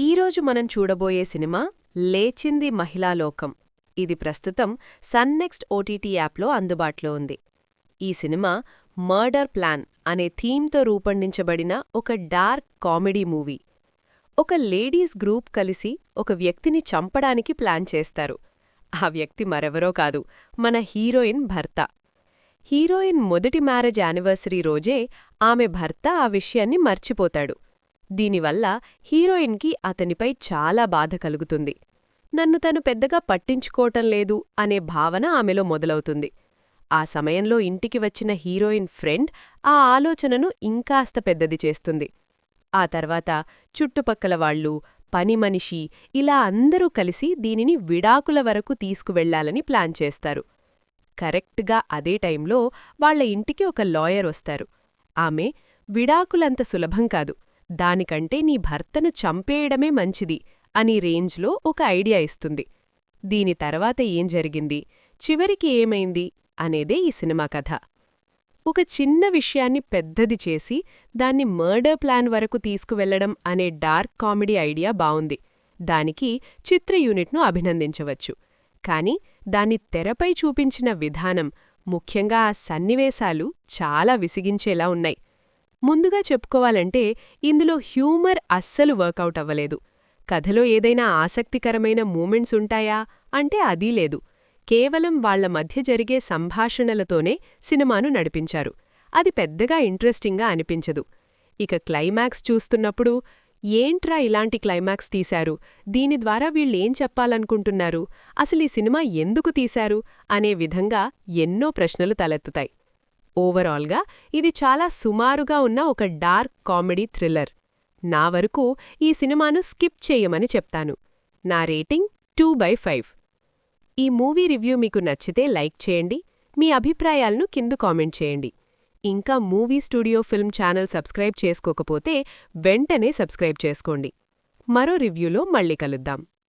ఈరోజు మనం చూడబోయే సినిమా లేచింది మహిళాలోకం. ఇది ప్రస్తుతం సన్నెక్స్ట్ ఓటీటీ యాప్లో అందుబాటులో ఉంది. ఈ సినిమా మర్డర్ ప్లాన్ అనే థీమ్తో రూపొందించబడిన ఒక డార్క్ కామెడీ మూవీ. ఒక లేడీస్ గ్రూప్ కలిసి ఒక వ్యక్తిని చంపడానికి ప్లాన్ చేస్తారు. ఆ వ్యక్తి మరెవరో కాదు, మన హీరోయిన్ భర్త. హీరోయిన్ మొదటి మ్యారేజ్ యానివర్సరీ రోజే ఆమె భర్త ఆ విషయాన్ని మర్చిపోతాడు. దీనివల్ల హీరోయిన్కి అతనిపై చాలా బాధ కలుగుతుంది. నన్ను తను పెద్దగా పట్టించుకోవటం లేదు అనే భావన ఆమెలో మొదలవుతుంది. ఆ సమయంలో ఇంటికి వచ్చిన హీరోయిన్ ఫ్రెండ్ ఆ ఆలోచనను ఇంకాస్త పెద్దది చేస్తుంది. ఆ తర్వాత చుట్టుపక్కల వాళ్ళు, పనిమనిషి ఇలా అందరూ కలిసి దీనిని విడాకుల వరకు తీసుకువెళ్లాలని ప్లాన్ చేస్తారు. కరెక్ట్గా అదే టైంలో వాళ్ల ఇంటికి ఒక లాయర్ వస్తారు. ఆమె, విడాకులంత సులభం కాదు, దానికంటే నీ భర్తను చంపేయడమే మంచిది అని రేంజ్లో ఒక ఐడియా ఇస్తుంది. దీని తర్వాత ఏం జరిగింది, చివరికి ఏమైంది అనేదే ఈ సినిమా కథ. ఒక చిన్న విషయాన్ని పెద్దది చేసి దాన్ని మర్డర్ ప్లాన్ వరకు తీసుకువెళ్లడం అనే డార్క్ కామెడీ ఐడియా బావుంది. దానికి చిత్ర యూనిట్ను అభినందించవచ్చు. కాని దాన్ని తెరపై చూపించిన విధానం, ముఖ్యంగా ఆ సన్నివేశాలు చాలా విసిగించేలా ఉన్నాయి. ముందుగా చెప్పుకోవాలంటే ఇందులో హ్యూమర్ అస్సలు వర్కౌట్ అవ్వలేదు. కథలో ఏదైనా ఆసక్తికరమైన మూమెంట్స్ ఉంటాయా అంటే అదీ లేదు. కేవలం వాళ్ల మధ్య జరిగే సంభాషణలతోనే సినిమాను నడిపించారు. అది పెద్దగా ఇంట్రెస్టింగ్గా అనిపించదు. ఇక క్లైమాక్స్ చూస్తున్నప్పుడు ఏంట్రా ఇలాంటి క్లైమాక్స్ తీశారు, దీని ద్వారా వీళ్ళేం చెప్పాలనుకుంటున్నారు, అసలీ సినిమా ఎందుకు తీశారు అనే విధంగా ఎన్నో ప్రశ్నలు తలెత్తుతాయి. ఓవరాల్గా ఇది చాలా సుమారుగా ఉన్న ఒక డార్క్ కామెడీ థ్రిల్లర్. నా వరకు ఈ సినిమాను స్కిప్ చేయమని చెప్తాను. నా రేటింగ్ 2/5. ఈ మూవీ రివ్యూ మీకు నచ్చితే లైక్ చేయండి. మీ అభిప్రాయాలను కింద కామెంట్ చేయండి. ఇంకా movie studio film channel subscribe చేసుకోకపోతే వెంటనే సబ్స్క్రైబ్ చేసుకోండి. మరో రివ్యూలో మళ్ళీ కలుద్దాం.